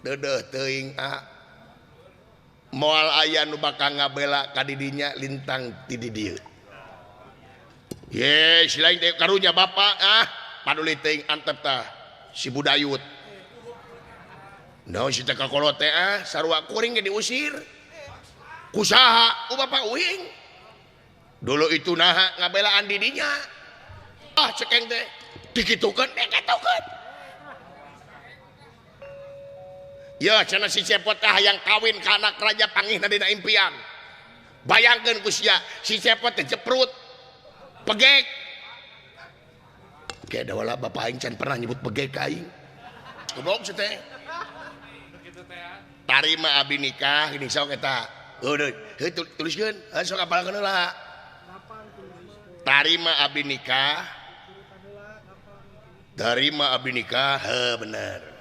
dedeh teuing moal aya nu bakal ngabela ka didinya lintang ti di dieu ye silain teh karunya bapak paduli teuing antep tah si budayut naon si teh kakolot teh sarua kuring ge diusir kusaha ku bapak uing dulu itu naha ngabelaan didinya cekeng teh dikitukeun ya cenah si cepot teh hayang kawin ka anak raja pangihna dina impian bayangkeun ku sia si cepot teh jeprut pegek kayak da wala bapak aing can pernah nyebut pegek ka aing goblok si teh tarima abi nikah ini sok eta tuliskeun sok apalkeun heula tarima abi nikah bener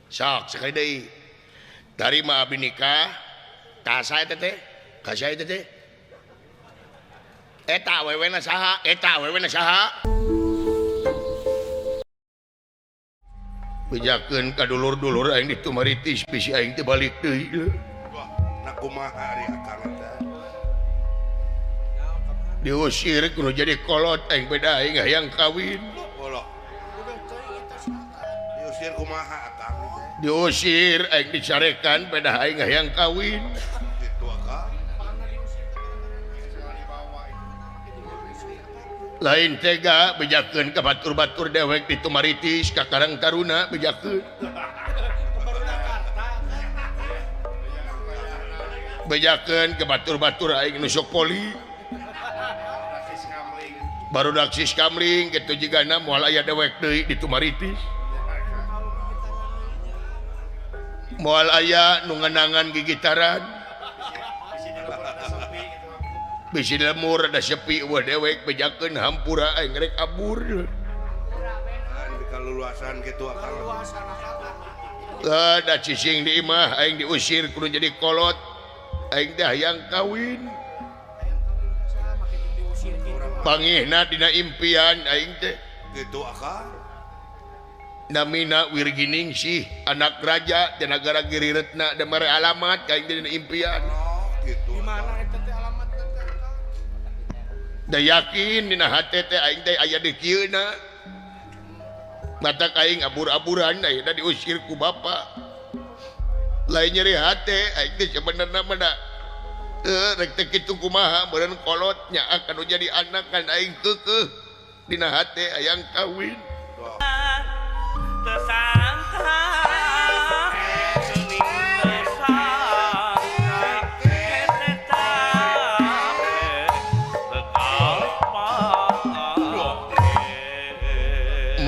sok sekali deui tarima abi nikah ka saha eta teh eta wewena saha bejakeun ka dulur-dulur aing ditumaritis bisi aing teh balik deui na kumaha ari akang teh diusir kudu jadi kolot aing beda aing hayang kawin diusir kumaha akang diusir aing dicarekan beda aing hayang kawin kitu akang lain tega bejakeun ka batur-batur dewek ditumaritis ka Karang Taruna bejakeun ke batur-batur aing nusuk poli baru daksis kamling kitu jigana moal aya dewek deui ditumaritis moal aya nu ngeunangan gigitaran bisi lemur da sepi eueuh dewek bejakeun hampura aing rek abur kaluluasan kitu akang da cicing di imah aing diusir kudu jadi kolot aing teh hayang kawin pangihna dina impian aing teh kitu akang namina Wirginingsih anak raja di negara Giriretna da mere alamat ka aing dina impian kitu di mana eta teh alamat teh da yakin dina hate teh aing teh aya di kieuna mata aing abur-aburan ayeuna diusir ku bapa lain nyeri hate aing teh sebenarnya mah rek teh kitu kumaha beureun kolotnya akan jadi anak kan aing keukeuh dina hate hayang kawin tersangka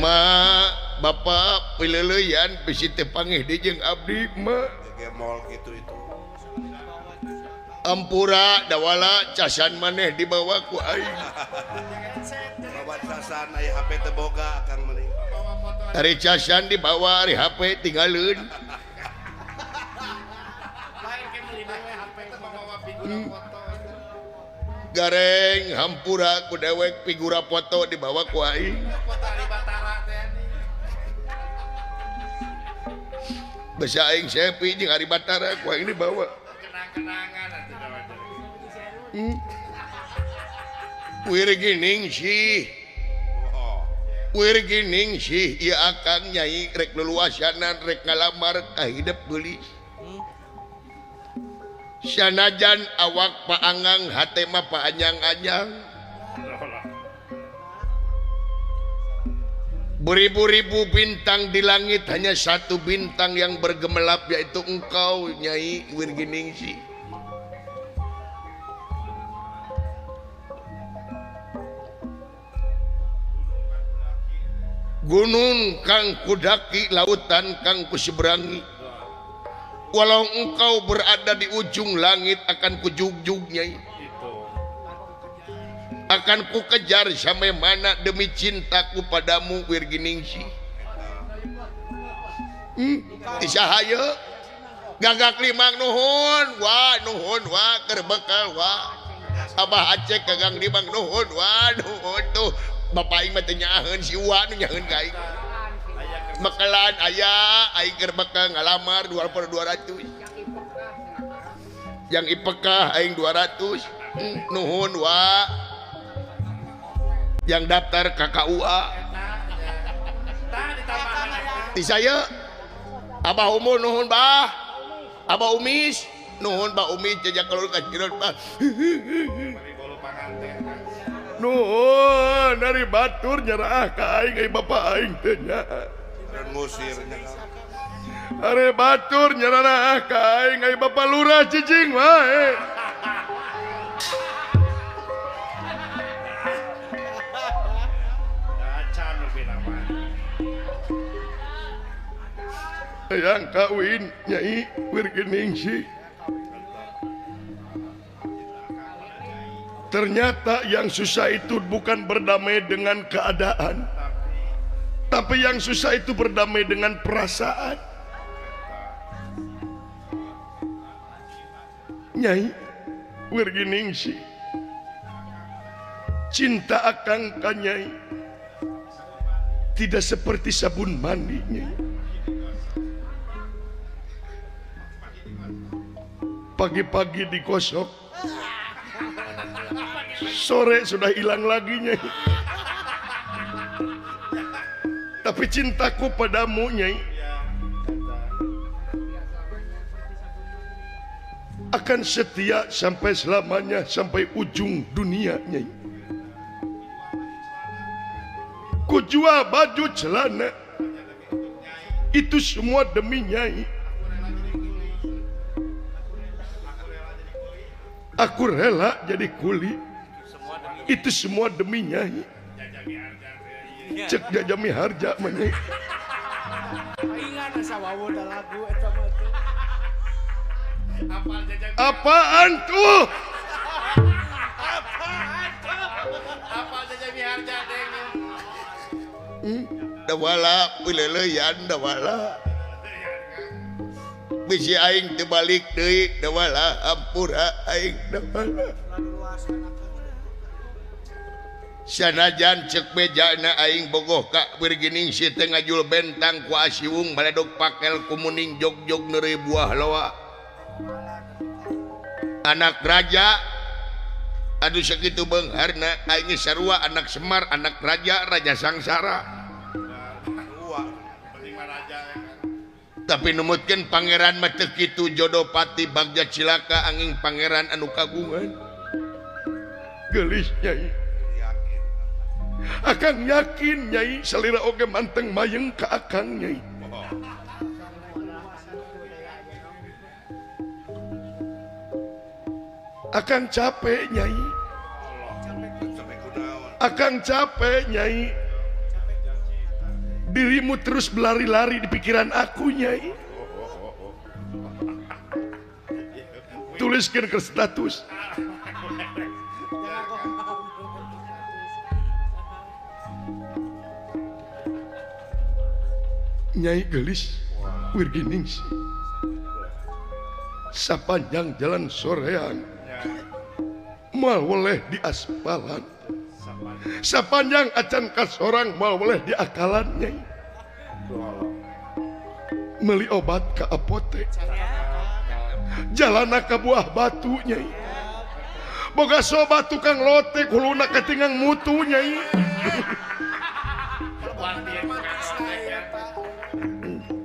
ma bapak pileuleyan bisi teh pangih di jeung abdi mah gemol kitu itu ampura dawala casan maneh dibawa ku aing bawa casan aya HP teu boga akang meuning ari casan dibawa ari HP tinggalin lain ke meuli HP teh bawa figura foto gareng hampura ku dewek figura foto dibawa ku aing foto ari Batara teh basa aing sepi jeung ari Batara ku aing dibawa kenang-kenangan Wirginingsih ieu akang nyai rek leluasanan rek ngalamar ka hidup geulis sanajan awak paangang hate mah paanyang-anyang beribu-ribu bintang di langit hanya satu bintang yang bergemelap yaitu engkau Nyai Wirginingsih gunung kang kudaki lautan kang kuseberangi walau engkau berada di ujung langit akan kujugjug Nyai akan ku kejar sampai mana demi cintaku padamu Wirginingsih isahaya gagak limang nuhun wah keur bekal wah Abah Aceh gagang limang nuhun wah nuhun tuh Bapak aing mah teu nyaheun si Uwa nu nyaheun ka aing Makalan aya aing keur bakal ngalamar 200. Yang ipekah aing 200. Nuhun wa. Yang daftar KKUA. Ti saya Abah Umul nuhun bah. Abah Umis nuhun Bah Umis jajak keluar ka Cirebon bah. Nuhun dari batur nyerah ka aing bapak aing teh nya. Ngusirnya. Are batur nyerah ka aing bapak lurah cicing wae. Yang kawin Nyai Wirginingsih. Ternyata yang susah itu bukan berdamai dengan keadaan, tapi yang susah itu berdamai dengan perasaan. Nyai Wirginingsih, cinta akang ka Nyai tidak seperti sabun mandi Nyai. Pagi-pagi digosok, sore sudah hilang lagi Nyai. Tapi cintaku padamu Nyai akan setia sampai selamanya, sampai ujung dunia Nyai. Ku jual baju celana itu semua demi Nyai. Aku rela jadi kuli. Itu semua demi Nyai. Cek Jajami Harja Nyai. Ingat sawawu da lagu eta mah teh. Apaan tuh? Apal Jajami Harja deng. Dawala pileleyan dawala. Bisi aing terbalik deui dawala ampura aing dawala. Sanajan cek bejana aing bogoh ka Wirginingsih teh ngajul bentang ku asiwung baledog pakel kumuning jog-jog neureuy buah loa. Anak raja aduh sakitu beungharna aing sarua anak Semar anak raja raja sangsara. Tapi numutkeun pangeran mah teu kitu jodoh pati bagja cilaka angin pangeran anu kagungan. Geulis Nyai. Akang yakin Nyai salira oge manteng mayeng ka akang Nyai. Akang capek Nyai. Akang capek Nyai. Dirimu terus berlari-lari di pikiran aku Nyai. Tuliskan ke status. Nyai gelis Wirginingsih. Sapanjang jalan sorean mal boleh di aspalan. Sapanjang acan kasorang mal boleh di akalan Nyai. Meli obat ke apotek. Jalana ke buah batu Nyai. Boga sobat tukang lote kuluna ketinggang mutu Nyai.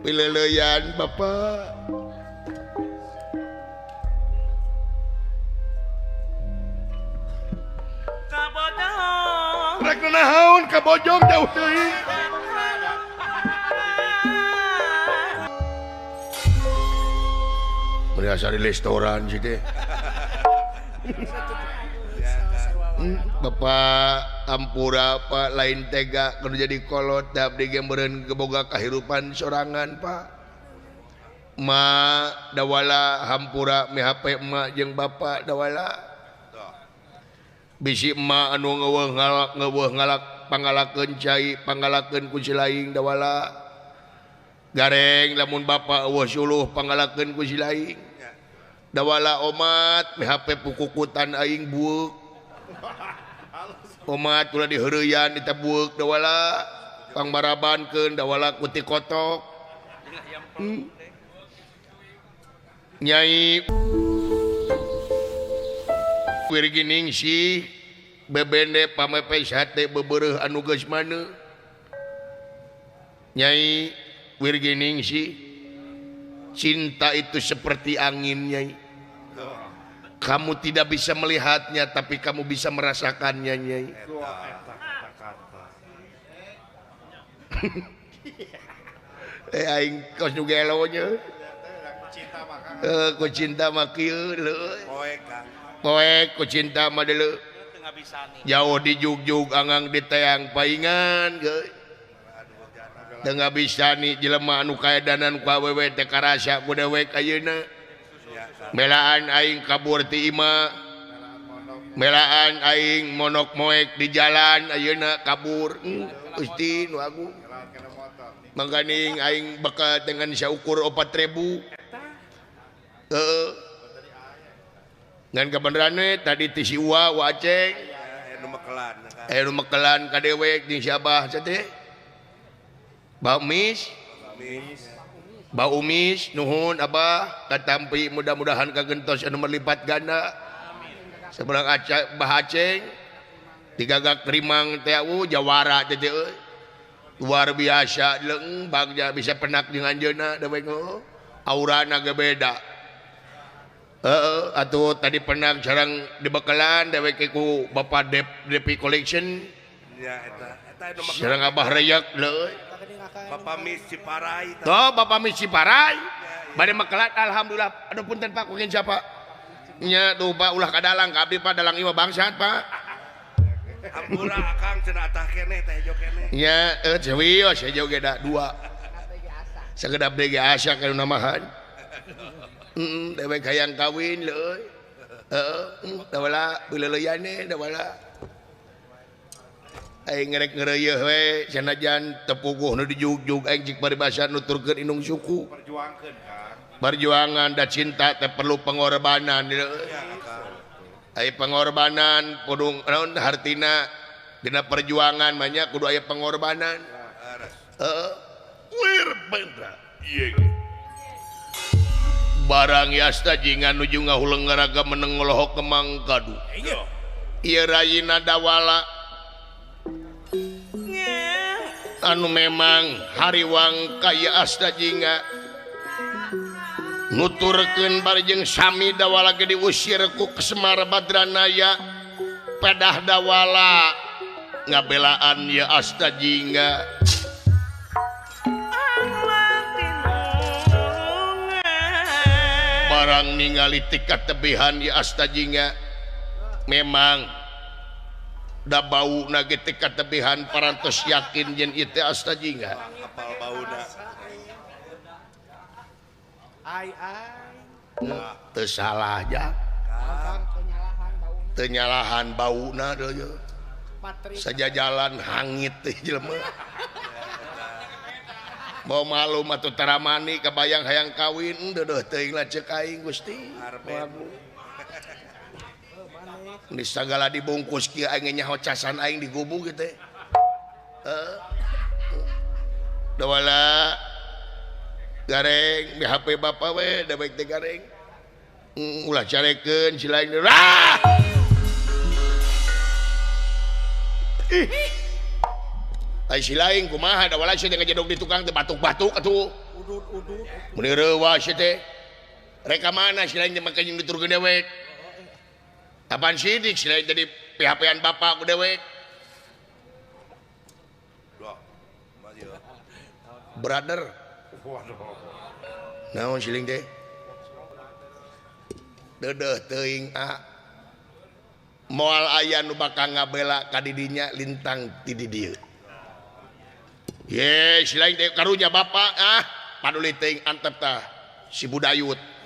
Pileleyan Bapak. Rek nahaun ka bojong jauh teuing. Berasa di restoran sih teh. Bapak ampura Pak lain tega kudu jadi kolot abdi ge meureun boga kahirupan sorangan Pak. Ma dawala hampura mi HP emak jeung bapak dawala. Bisi emak anu ngeuweuh ngalak pangalakeun cai pangalakeun ku si laing dawala. Gareng lamun bapak eueuh suluh pangalakeun ku si laing. Dawala omat mi HP pukukutan aing bueuk. Omat ulah diheureuyan eta bueuk dawala. pangbarabankeun da wala kuti kotok. Nyai wirgining si bebende pamepe sate bebereuh anu geus maneh. Nyai wirgining si cinta itu seperti angin Nyai. Kamu tidak bisa melihatnya tapi kamu bisa merasakannya Nyai. Aing kos nu gelonya. Ku cinta mah kieu leuy. Poek ku cinta mah deuleu. Jauh di jugjug angang di teang paingan geus. Teu ngabisani jelema anu kaedanan ku awewe teh karasa ku dewek ayeuna. Melaan aing kabur ti imah. Melaan aing monok moek di jalan ayeuna kabur. Gusti nu agung. Mangganing aing bakal dengan saukur 4.000. Ngan kabeneranna tadi ti si Uwa Aceng. Nu mekelan ka dewek jeung si Abah teh. Ba Umis nuhun Abah katampi mudah-mudahan kagentos anu merlipat ganda. Sabarang Bah Aceng digagak rimang teh jawara teh euy. Luar biasa leung bagja bisa penak jeung anjeunna dewek aurana ge beda. Atuh tadi penak jarang dibekalan dewek ku Bapak Depi Collection. Ya eta sareng Abah Reyak leuy. Bapak Mis Ciparai. Tuh Bapak Mis Ciparai. Bade mekelan alhamdulillah. Aduh punten Pak kukin siapa? Nya tuh Pak ulah kadalang ka abdi Pak dalang ieu bangsat Pak. Ampura akang cenah tah keneh teh hejo keneh. Nya cewios hejo ge da 2. Sagedap deui asa kana namahan. Dewek hayang kawin leuy. Da wala beuleuleuyane da wala. Aing ngerek ngeureueuh we sanajan tepuguh nu dijugjug aing cik paribasa nuturkeun indung suku. Perjuangkeun kan. Perjuangan dan cinta teh perlu pengorbanan. Aya pengorbanan kudu naon hartina dina perjuangan mah nya kudu aya pengorbanan. Wir benda. Ieu barang yasta jingan nuju ngahuleung ngaraga meneng ngelohok kemang kadu. Ieu rayina dawala anu memang hariwang kaya asta jinga nuturkeun bari jeung sami dawala ge diusir ku Semar Badranaya pedah dawala ngabelaan ya asta jinga barang ningali tikat tebihan ya asta jinga memang da bau nage teka tebihan parantos yakin yen ieu asta jinga Apal bauna. Ai. teu salah ja teu nyalahan bauna deui sajajalan hangit teh jelema mau malum atuh taramani kabayang hayang kawin deuh teuing lah ceuk aing Gusti di segala dibungkus kieu aing nyaho casan aing di gubuk kitu teh. Da wala gareng di HP bapa we da baik teh gareng. Ulah carekeun si lain. Ai si lain kumaha da wala si teh ngajedog di tukang teh batuk-batuk atuh. Udut. Mun reuwa si teh. Reka mana si lain teh make jeung diturkeun dewek. Apaan sidik selain jadi PHP-an bapak ku dewek brother naon siling teh deudeuh teuing moal aya nu bakal ngabela ka didinya lintang ti di dieu ye silain teh karunya bapak paduli teuing antep tah si budayut.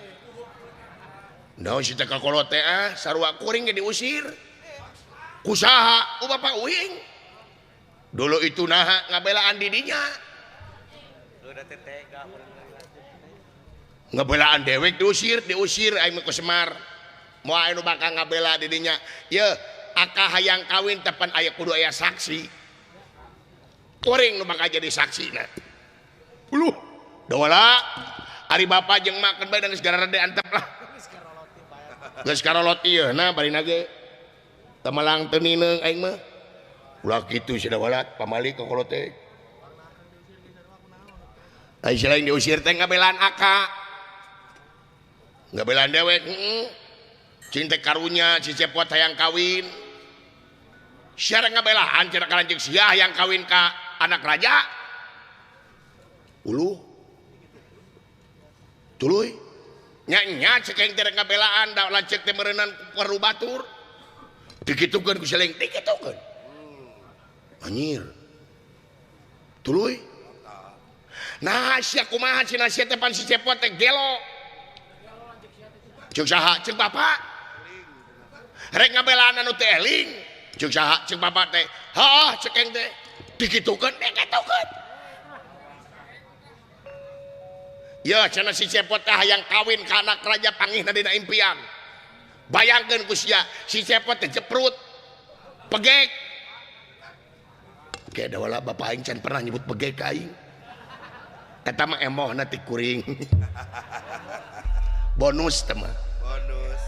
Naon si teh kakolot teh sarua kuring ge diusir. Kusaha? Ku bapak uing. Dulu itu naha ngabelaan didinya. Ngabelaan dewek diusir aing ku Semar. Moal anu bakal ngabela didinya. Ye, akah hayang kawin tepan aya kudu aya saksi. kuring nu bakal jadi saksina uluh dawala ari bapak jeung mak keur bae geus gararede antep lah geus karolot ieu nah bari nage tamalang teu nineung aing mah ulah kitu si dawala pamali kokolot teh ai selain diusir teh ngabelaan aka ngabelaan dewek cinta karunya si cepot hayang kawin siara ngabelaan cenah kalanjing sia yang kawin ka anak raja ulu tuluy nya cekeng teh ngabelaan da lancek teh meureunnan perlu batur dikitukeun ku seleng dikitukeun anjir tuluy nah sia kumaha cenah sia teh pan si cepot teh gelo ceuk saha ceuk bapak rek ngabelaan anu teh eling ceuk saha ceuk bapak teh heuh cekeng teh dikitukeun dikitukeun ya cenah si cepot teh hayang kawin ka anak raja pangihna dina impian bayangkeun ku sia si cepot teh jeprut pegek kayak dawala bapak aing can pernah nyebut pegek ka aing eta mah emohna ti kuring bonus teh mah bonus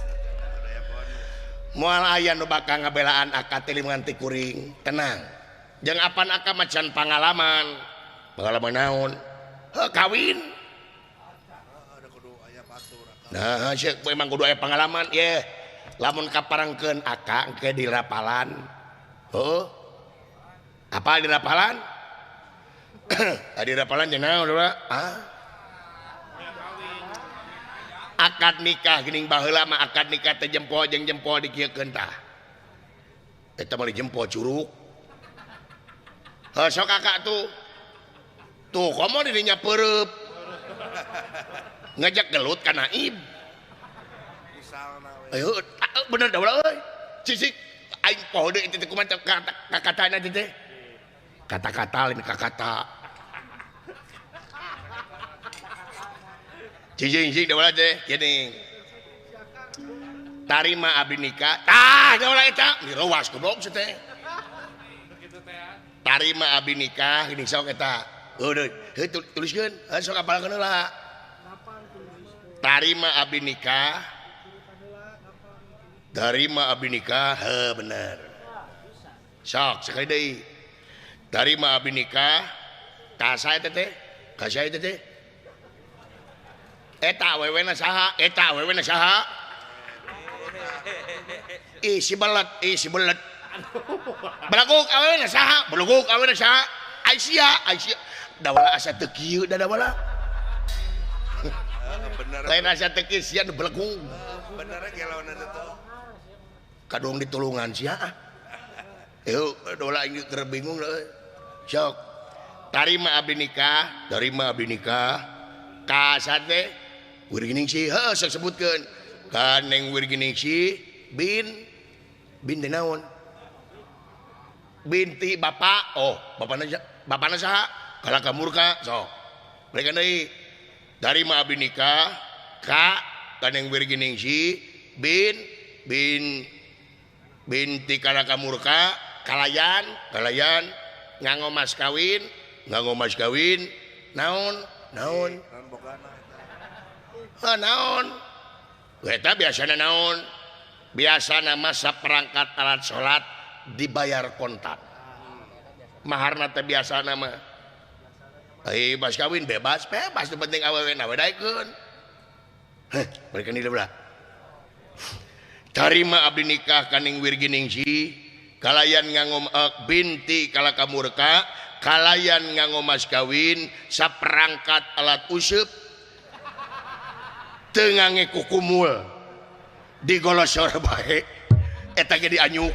moal aya nu bakal ngabelaan aka teh limangan ti kuring tenang jeung apan aka macan pengalaman naon kawin nah cek memang kudu aya pengalaman ye lamun kaparangkeun aka engke di rapalan apa di rapalan di rapalan jeung naon akad nikah geuning baheula mah akad nikah teh jempol jeung jempol dikieukeun tah eta mah jempol curug sok kakak tuh komo dirinya pereup ngajak gelut ka naib ayo bener dah euy cicik aing poho deui teh kumaha kata-katana teh kata-kata lain kata cicing da teh geuning tarima abdi nikah da eta direwas goblok teh tarima abdi nikah geuning sok eta heuh tuliskeun sok apalkeun heula tarima abdi nikah tarima abdi nikah bener sok sekali deui tarima abdi nikah ka saha eta teh ka saha eta teh eta awewena saha ih si belet balaguk awewena saha Aisyah dawala asa teu kieu da dawala bener lain asa teu kieu sia nu belegung bener gelawan eta tuh kadung ditulungan sia eu dawala aing keur bingung euy sok tarima abdi nikah ka sate wirgining si heuh sok sebutkeun ka neng wirgining si bin teh naon binti bapak bapana saha kalaka murka sok mereka deui tarima abdi nikah ka neng wirgining si binti kalaka murka kalayan nganggo mas kawin naon naon eta biasana naon biasana masa perangkat alat salat dibayar kontak maharna teh biasana mah ai mas kawin bebas nu penting awewe na wedaikeun mereka ni belah tarima abdi nikah kaning wirgining si kalayan nganggo binti kalaka murka kalayan nganggo mas kawin saperangkat alat useup teu ngange kukumul digolosor bae eta ge dianyuk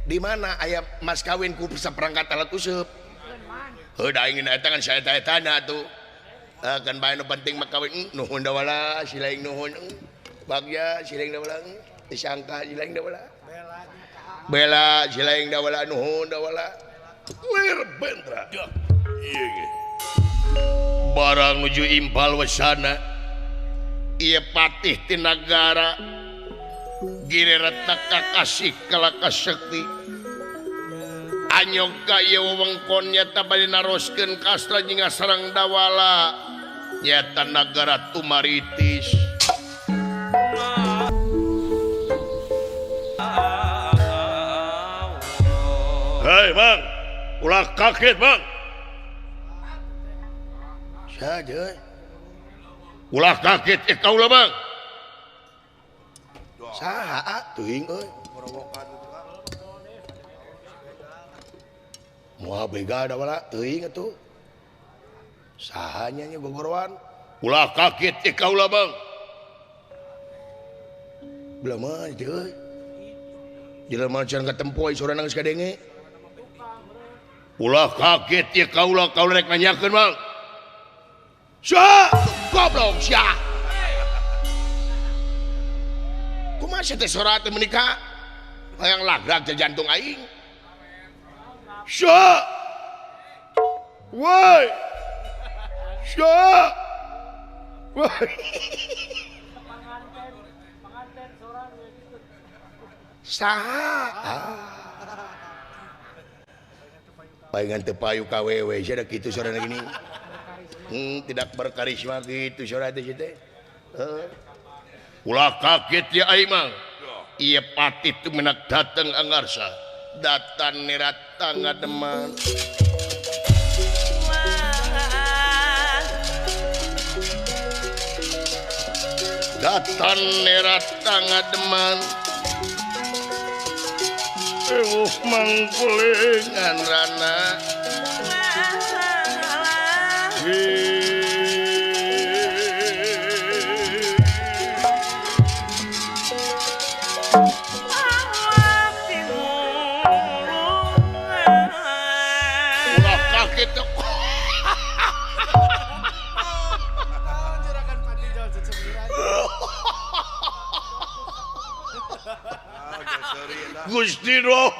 di mana aya mas kawin ku saperangkat alat useup heuh da ingin eta kan saeta-etana atuh kan bae nu penting mah kawin nuhun da wala silaing nuhun bagja silaing da wala disangka silaing da wala bela silaing da wala nuhun da wala lir bentra ieu ge barang nuju impal wasana ieu patih ti nagara giri retak kakasih kalaka sekti anyog ka ieu wewengkon nyata bade naroskeun kastra jeung sareng dawala nyata nagara Tumaritis. Hei Bang, ulah kaget Bang. Saja. Ulah kaget kaula Bang. Saha teuing euy. Moal bega da wala teuing atuh. Sahanya nya gogorowan. Ulah kaget kaula Bang. Belah mah euy. Jelema can katempoe sorana geus kadenge. Ulah kaget ya kaula rek nanyakeun Bang. Sia, goblok sia. Kumaha teh sora teh menika? Hayang lagrag teh jantung aing. Sia. Woi. Sia. Woi. Saha? Palingan teu payu ka wewe sia da kitu sorana gini. Tidak berkarisma gitu sorana teh teh. Ulah kaget ya aing mah. Ieu pati teu menak dateng angarsa. Datan nerat tangga deman. Datan nerat tangga deman. Mangkulingan rana ulah kaget Gusti roh.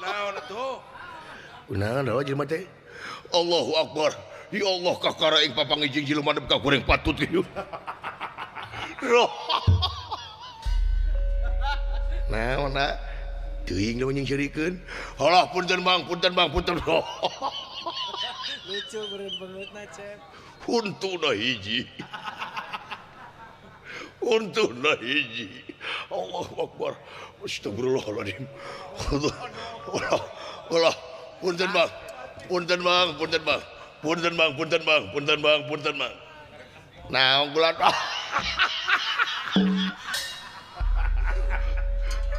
Naon atuh? Kunaon roh jelema teh? Allahu Akbar. Ya Allah kakara ing papangijing jelema ka goreng patut kieu. Roh. Naon na? Teuing da nying sirikeun. Halah punten Bang, punten Bang, punten roh. Lucu bereut-bereutna Cep. Untuna hiji. Untuna hiji. Allahu Akbar. Astagfirullahaladzim. Allah. Punten Bang. Punten Bang, punten Bang. Punten Bang, punten Bang, punten Bang, punten Bang. Naon kula.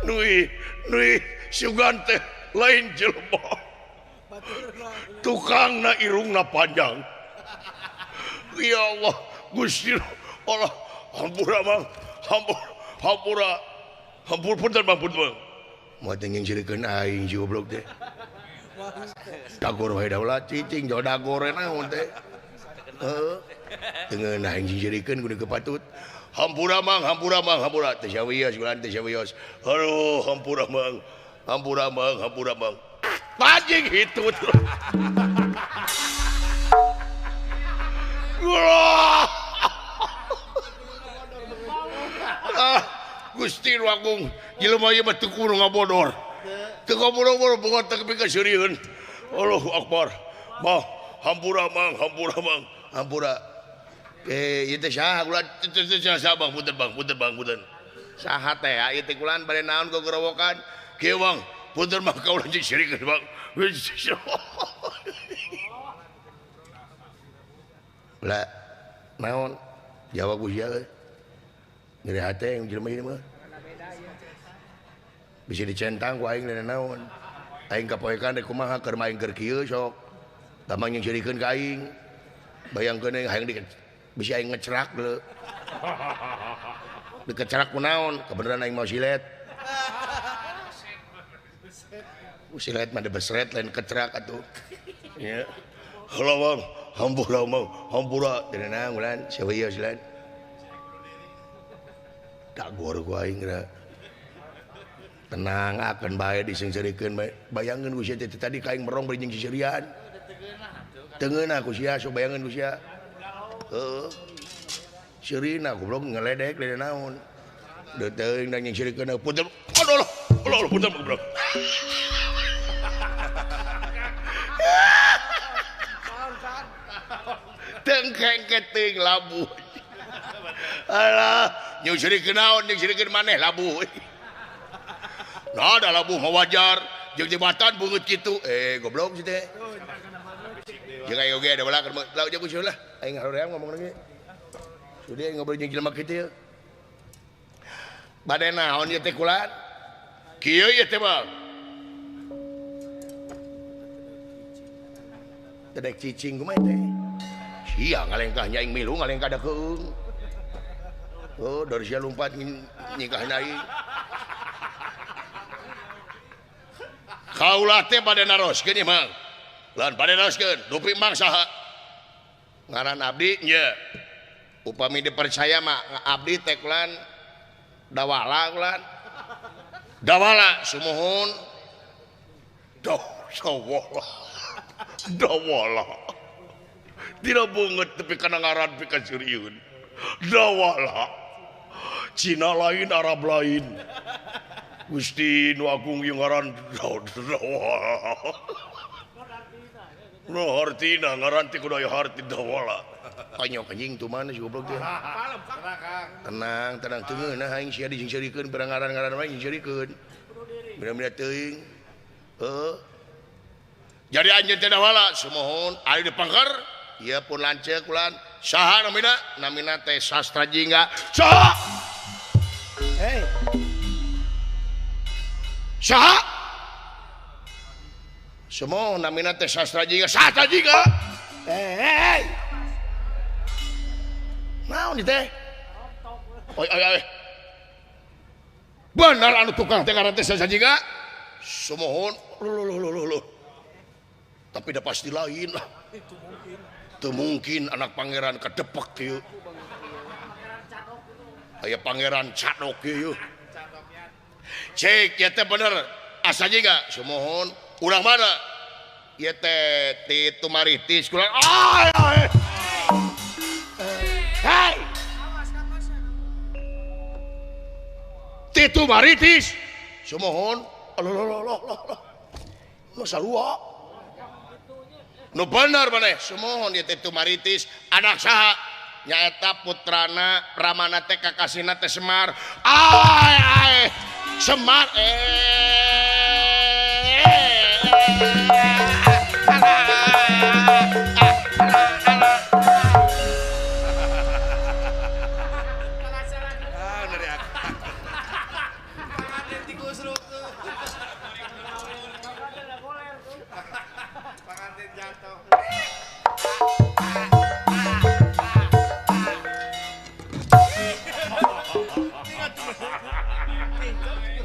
Nui sugan teh lain jelema. Tukangna irungna panjang. Ya Allah, Gusti Allah, hampura Bang. Hampura. Hampur punten Bang, punten Bang. Moal teh nyingirikeun aing si goblok teh. Dagor wae da ulah cicing jo dagor naon teh. Heeh. Dengan aing nyingirikeun kudu kepatut. Hampura Mang, hampura Mang, hampura teh sawios gulan teh sawios. Aduh, hampura Mang. Hampura Mang, hampura Mang. Anjing hitut. Gusti Agung jelema ieu mah teu kudu ngabodor. Teu ngabodor boga teu pikeun sirieun. Allahu Akbar. Mah hampura Mang, hampura Mang, hampura. Ieu teh saha kula teu saha Bang, punten Bang, punten Bang, punten. Saha teh ieu teh kulan bade naon gogorowokan? Kieu Bang, punten Bang kaula jeung sirikeun Bang. Lah naon? Jawab ku sia euy. Ngeri hate yang jelema ieu mah. Bisa dicentang ku aing lain naon. Aing kapoekan rek kumaha keur main keur kieu sok. Tamang yang sirikeun ka aing. Bayangkeun hayang bisa aing ngecerak deuleu. Dikecerak ku naon? Kebeneran aing mau silet. Silet mah besret lain kecerak atuh. Ya. Halo Bang, hampura Bang, hampura. Deuna ulan sawios ulan. Dagor ku aing geura. Tenang akan bae disengsirikeun bae. Bayangkeun ku sia teh tadi kaing merong bari jeung sisirian. Teungeuna ku sia sok bayangkeun ku sia. Heeh. Sirina goblok ngeledek lain naon. Deuk teuing da jeung sirikeun punten. Aduh, punten goblok. tengkeng keting labu alah nyusirikeun naon nyusirikeun maneh labu nah ada labu mah wajar jeung jembatan beungeut kitu goblok sih teh jeung aya oge ada balah lauk jeung usul lah aing haream ngomong lagi sudah ngobrol jeung jelema kitu bade naon ieu teh kulan kieu ieu teh bang tedek cicing kumaha teh sia ngalengkahnya aing milu ngalengkah da keung oh dari sia lompat nyingkahna aing kaulah teh bade naroskeun ieu mang lawan bade naroskeun dupi mang saha ngaran abdi nya upami dipercaya mah abdi teh kulan dawala kulan dawala sumuhun dawala tidak banget tapi kana ngaran pika Suriun dawala Cina lain Arab lain Gusti nu agung yang ngaran dawala no hartina ngaran ti kudu aya harti dawala kanyok anjing tuh mana si goblok dia tenang teungeunah aing sia disingserikeun ngaran-ngaran mah disingserikeun bener-bener teuing jadi anjeun teh dawala sumohon ari di pangker ieu pun lanceuk ulan saha namina teh sastra jingga saha Hei saha sumohon namina teh sastra jingga Hei naon teh oi benar anu tukang teh ngaran teh sasajiga sumohon loh tapi dah pasti lain lah teu mungkin anak pangeran kadepek kieu aya pangeran cadok kieu cek ya teh bener asajiga sumohon urang mana ieu teh ti Tumaritis kurang Hai Titu Maritis sumohon no sarua no bener maneh sumohon ieu Titu Maritis anak saha nyaeta putrana Ramana teh kakasina teh Semar Semar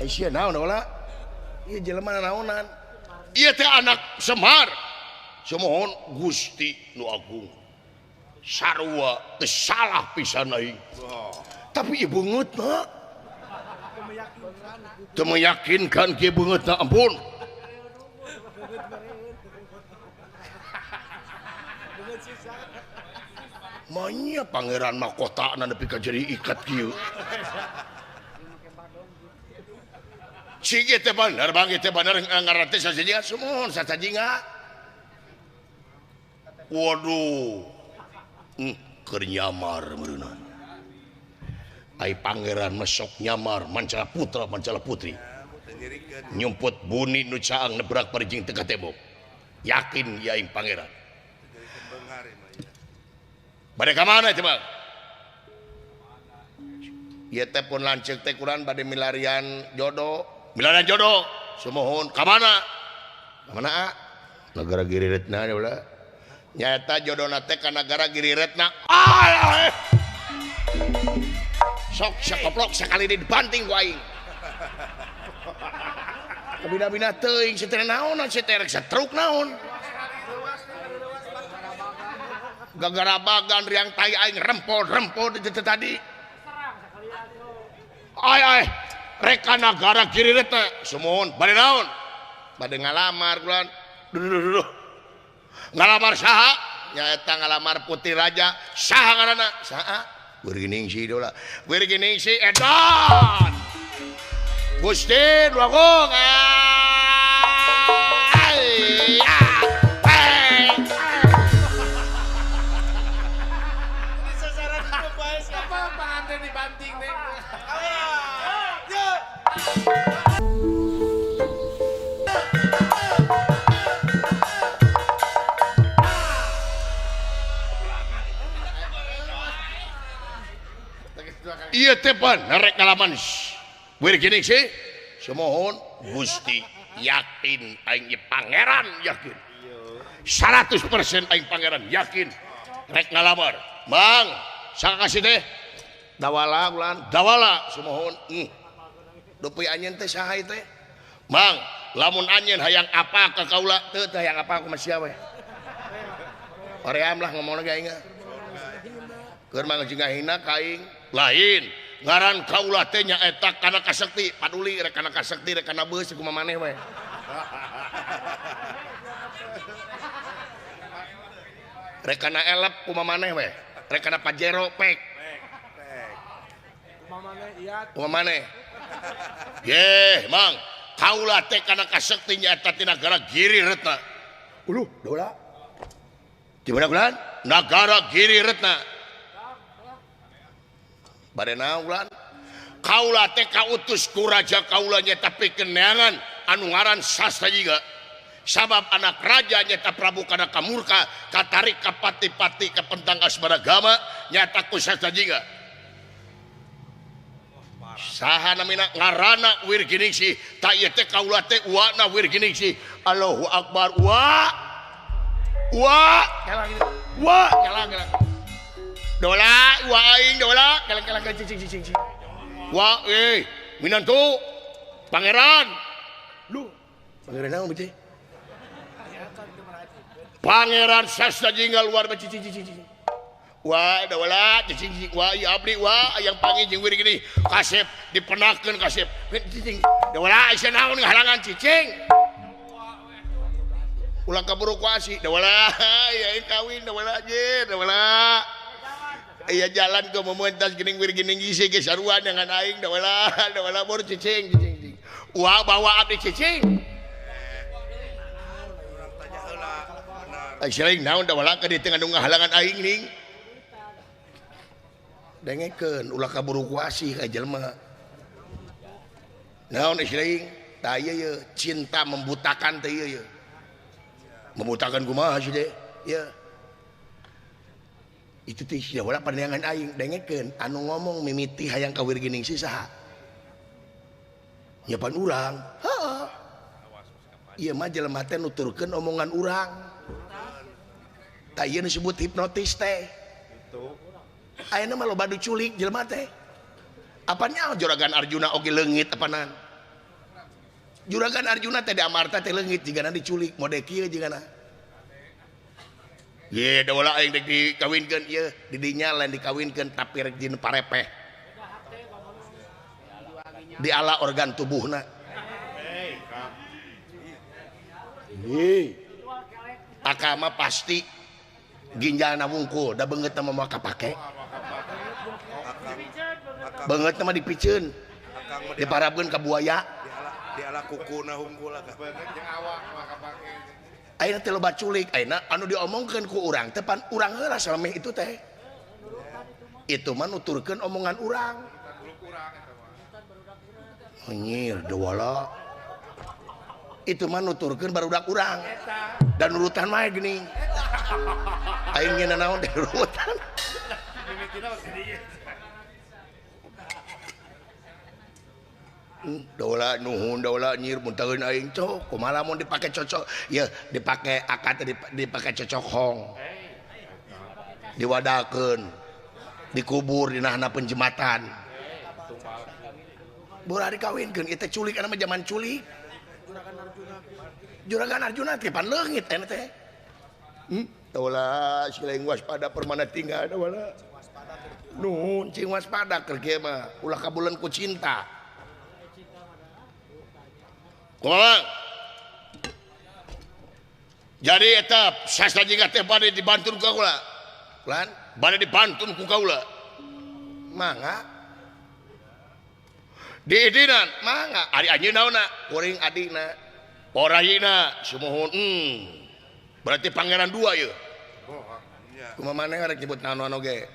sia naon ulah ieu jelema naonan ieu teh anak Semar sumohon Gusti nu agung sarua teu salah pisan aing tapi ieu beungeutna teu meyakinkan kieu beungeutna ampun manya pangeran mahkotana nepi ka jadi ikat kieu Cigi teh bener bang, teh bener ngaran teh sasajiga, sumohon sasajiga. Waduh, keur nyamar meureunna. Ai pangeran mesok nyamar Mancala Putra Mancala Putri. Nyumput buni nu caang nebrak parijing teu ka tembok. Yakin ya aing pangeran. Bade ka mana teh bang? Ieu teh pun lanceuk teh kurang bade milarian jodoh. Milarian jodoh, sumohon, kamana? Kamana? Negara Giriretna ya ulah. Nyata jodoh nate ka negara Giriretna. Sok sakoplok sakali dibanting ku aing. Kabina-bina teuing si teh naonan si teh rek satruk naon. Gara-gara bagan riang tai aing rempol-rempol di tadi. Ai reka negara Giriretna sumohon bade naon bade ngalamar kulan duh ngalamar saha nyaeta ngalamar putri raja saha ngaranna saha Wirginingsih dola Wirginingsih edan Gusti nu agung dibanting deh. Iya tepan narek ngalaman wir gini sih semohon Gusti yakin aing pangeran yakin 100% aing pangeran yakin rek ngalamar Bang saka kasih teh dawala ulan dawala semohon dupi anjeun teh saha teh Bang lamun anjeun hayang apa ka kaula teu teh hayang apa aku masih we Oream lah ngomongna ge aing keur mangga hina ka aing lain ngaran kaula teh nyaeta kana kasakti paduli rek kana kasakti rek kana beus kumaha maneh we rek kana elep kumaha maneh we rek kana pajero pek kumaha maneh ye mang kaula teh kana kasakti nyaeta ti nagara Giri Retna uluh dola di mana bulan nagara Giri Retna badena ulan kaula teh kautus ku raja kaula nyata pikeun neangan anu ngaran Sastajiga sabab anak raja nyata Prabu Kadaka murka katarik ka pati-pati ka pentang asmaragama nyata ku Sastajiga saha namina ngaranna Wirginingsih ta ieu teh kaula teh uwana Wirginingsih Allahu Akbar wa nyalang dola wa aing dola kalang cicing wa minantu pangeran lu pangeran naon beuti pangeran Sastajiga luar cicing wa dola cicing wa ieu abdi wa yang panggil jeung wir gini kasep dipenakeun kasep cicing dola aya naon ngahalangan cicing ulang kaburu kuasi dola ya kawin dola je dola iya jalan ke mementas gening wir gening gisi ge saruan dengan aing da wala bor cicing wah bawa abdi cicing urang tanya heula bener ai sering naon da wala ka dieu nganu ngahalangan aing ning dengekeun ulah kaburu kuasi ka jelema naon sering da ieu cinta membutakan teh ieu membutakan kumaha sih deh ya itu teh sia wala pandangan aing dengekeun anu ngomong mimiti hayang ka Wirginingsih saha nyapan urang heeh ieu mah jelema teh nuturkeun omongan urang ta ieu disebut hipnotis teh itu ayeuna mah loba diculik jelema teh apanya juragan Arjuna oge leungit apanan juragan Arjuna teh di Amarta teh leungit jigana diculik mode kieu jigana ye da wala aing dek dikawinkeun ieu di dinya lain dikawinkeun tapi rek dina parepeh di ala organ tubuhna akama pasti ginjalna wungkul da beungeut mah kapake beungeut mah dipikeun diparabkeun ka buaya di ala kukuna hungkul ka beungeut jeung awak mah kapake ayeuna teh loba culik ayeuna anu diomongkeun ku urang teh pan urang heula salemeh itu teh itu mah nuturkeun omongan urang nyir dewala itu mah nuturkeun barudak urang dan nurutan mah gini aing ngeuna naon teh nurutan dola nuhun dola nyir muntaheun aing cok kumaha lamun dipake cocok ya dipake akad dipake cocok hong diwadakeun dikubur dinahna penjematan bora dikawinkeun ieu teh culik ana mah zaman culik juragan Arjuna teh pan leungit eta teh dola silaing waspada permana tinggal dola nuhun cing waspada keur kieu mah ulah kabuleun ku cinta kumaha jadi eta Sastajiga teh bade dibantun ku kaula lan bade dibantun ku kaula mangga di idinan mangga ari anjeun naonna kuring adina orayina sumohon berarti pangeran dua ieu kumaha maneh rek nyebut naon oge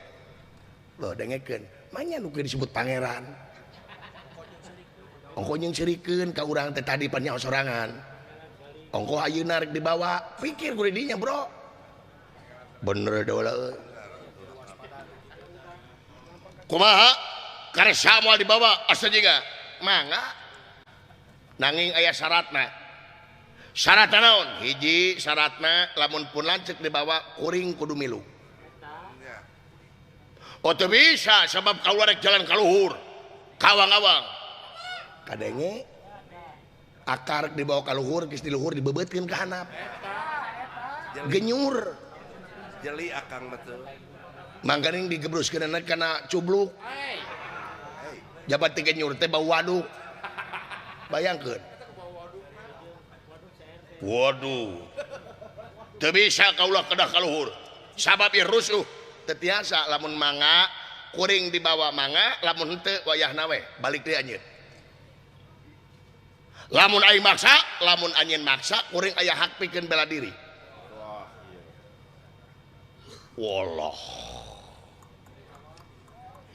loh dengekeun manya nu disebut pangeran ongko jeung sirikeun ka urang teh tadi pan nyaho sorangan ongko ayeuna rek dibawa pikir ku dinya bro bener da wala kumaha karesa moal dibawa asa jiga mangga nanging aya syaratna syaratna naon hiji syaratna lamun pun lanceuk dibawa kuring kudu milu oh teu bisa sebab kaluar rek jalan kaluhur kawang-awang kadenge akar dibawa kaluhur geus di luhur dibebeutkeun ka handap genyur jeli akang betul mangkaning digebruskeun kana cubluk jabat teh genyur teh bau waduk bayangkeun waduh teu bisa kaulah kedah kaluhur sabab ieu rusuh teu tiasa lamun mangga kuring dibawa mangga lamun henteu wayahna we balik deui anjeun lamun aing maksa lamun anjeun maksa kuring aya hak pikeun bela diri wallah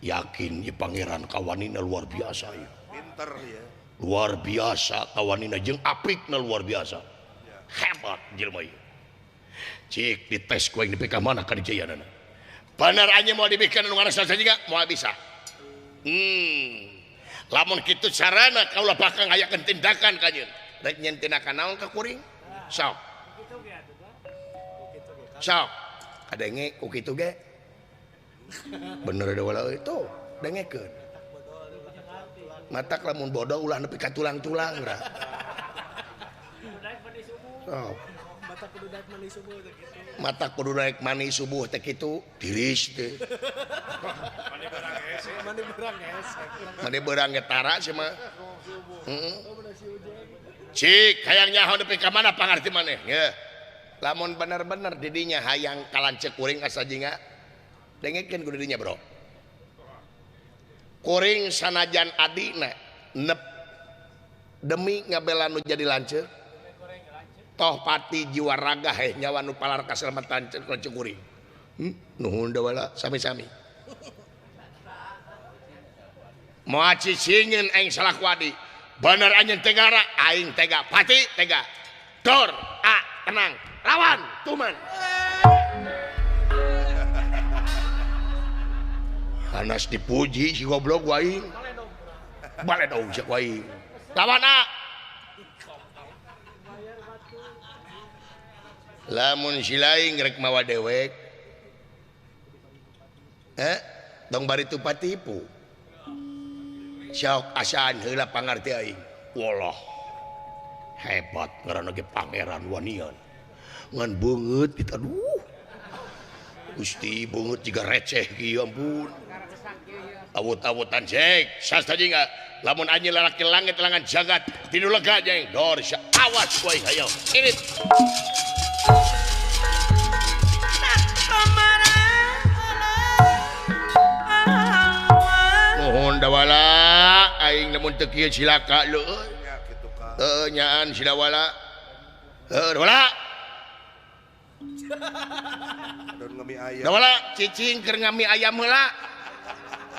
yakin ieu pangeran kawanina luar biasa ieu pinter ya luar biasa kawanina jeung apikna luar biasa hebat jelema ieu cik dites ku aing nepi ka mana kadijayanana bener anjeun moal dibikin anu ngaranna sajiga moal bisa lamun kitu carana kaula bakal ngayakeun tindakan ka anjeun rek nyen tindakan naon ka kuring sok sok kadenge ku kitu ge bener da wala itu dengekeun matak lamun bodoh ulah nepi ka tulang-tulang ra sok mata kudu naik mani subuh teh kitu tiris teh mani beurang getara sih mah cik hayang nyaho nepi ka mana pangarti maneh ya lamun bener-bener didinya hayang kalanceuk kuring asa jinga dengekeun ku didinya bro kuring sanajan adina nep demi ngabela nu jadi lanceuk toh pati jiwa raga nyawa nu palar kaselamatan lanceuk kuring nuhun da wala sami-sami moal cicingin aing salah wadi bener anjeun tegara aing tega pati tega dor tenang lawan tuman Anas dipuji si goblok waing bale dong si waing lawan lamun si laing rek mawa dewek dong bari tupa tipu syok asaan heula pangarti aing wallah hebat ngaranna ge pangeran wanian ngan beungeut kita aduh Gusti beungeut jiga receh kieu ampun awut-awutan cek sasta jinga lamun anjeun lalaki langit langan jagat tinu lega jeng dor awas kowe hayo irit nuhun da wala aing lamun teu kieu cilaka leueuh ya kitu ka nyaan sida wala wala don ngemi ayam da wala cicing keur ngami ayam heula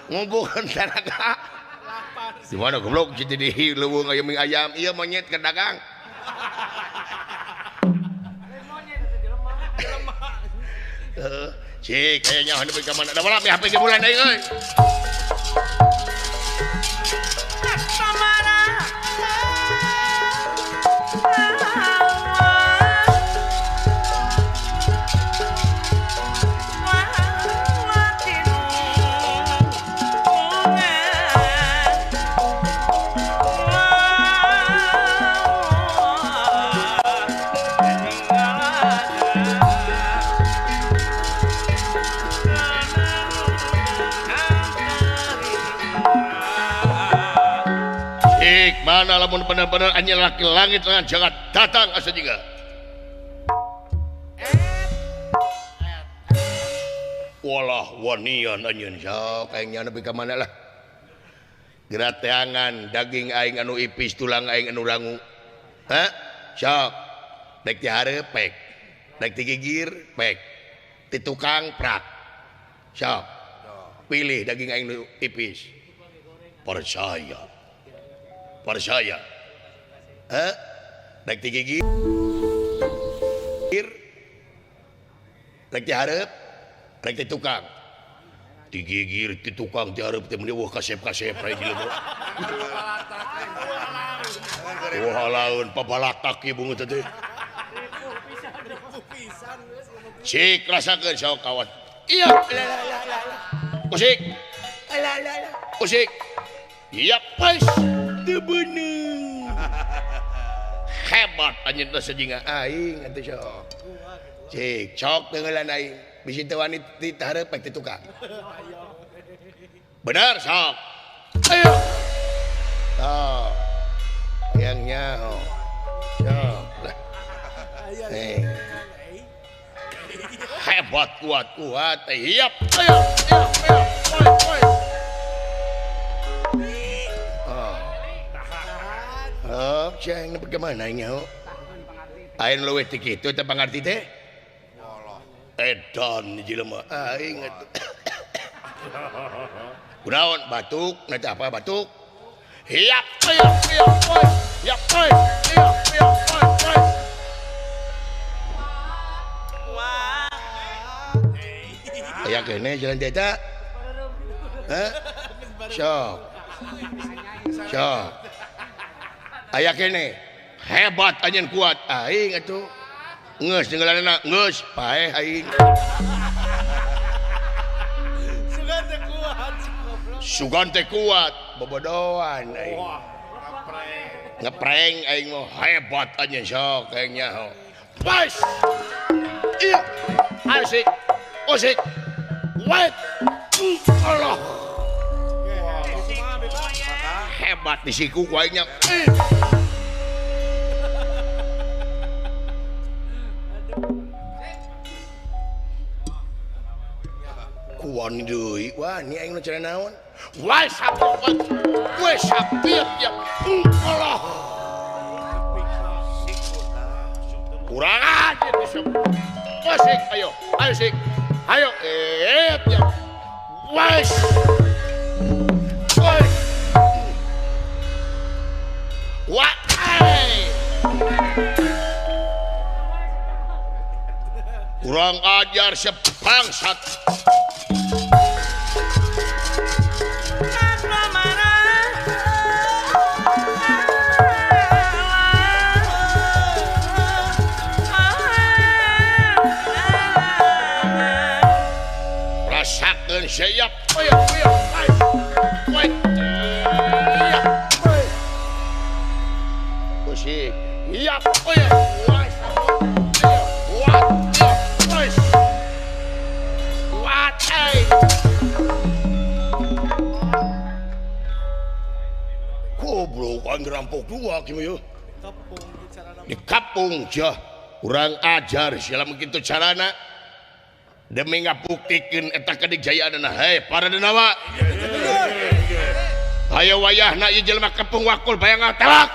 ngumpulkeun tenaga di mana goblok jadi di leuweung aya mie ayam ieu monyet keur dagang cik kayaknya hendak pergi ke mana? Dah malam ya HP ke bulan dah euy. Mana lamun benar-benar anjing laki langit dengan jagat datang asa juga. Walah wanian anjeun sok aing nepi ka mana lah. Gerateangan daging aing anu ipis tulang aing anu rangu. Hah? Sok. Dek ti hareup pek. Dek ti gigir pek. Ti tukang prak. Sok. pilih daging aing nu tipis. Percaya. Rek digigir. Rek dihareup, rek di tukang. Digigir di tukang dihareup teh mun wah kasep-kasep rek jelema. Wah laun pabalatak ieu bungut teh. Cik rasakeun sok kawan. Iya. Usik. Usik. Iya, pas. Teu beunang. Hebat anjeun teh sajinga aing atuh sok. Cik, cok dengelan aing. Bisi teu wani dihareup pek di tukang. Benar sok. Ayo. Sok. Yang nyaho. Sok. Hebat kuat hiap ayo ceng nepi ka mana nya aing leuwih ti kitu teh pangarti teh edan jelema aing atuh kunaon batuk nanti apa batuk hiap ayo hiap aya kene jalan teta sok aya kene hebat anjeun kuat aing atuh geus dengeulanna geus paeh aing sugan teh kuat bobodohan aing ngepreng aing mah hebat anjeun sok aing nyaho pas iya asik usik wait Allah hebat di siku ku aing nya kuan deui wah ni aing nu cenah naon wah sabot weh sapiep ya Allah kurang aja disebut asik ayo asik ayo ya wes wah kurang ajar sebangsat rasakeun siap musik iya goblok kan ngerampok dua kieu di kapung jah kurang ajar silam kitu carana demi ngabuktikeun eta kadijayaan hei para denawa ayo wayahna ieu jelema kapung wakul bayang telak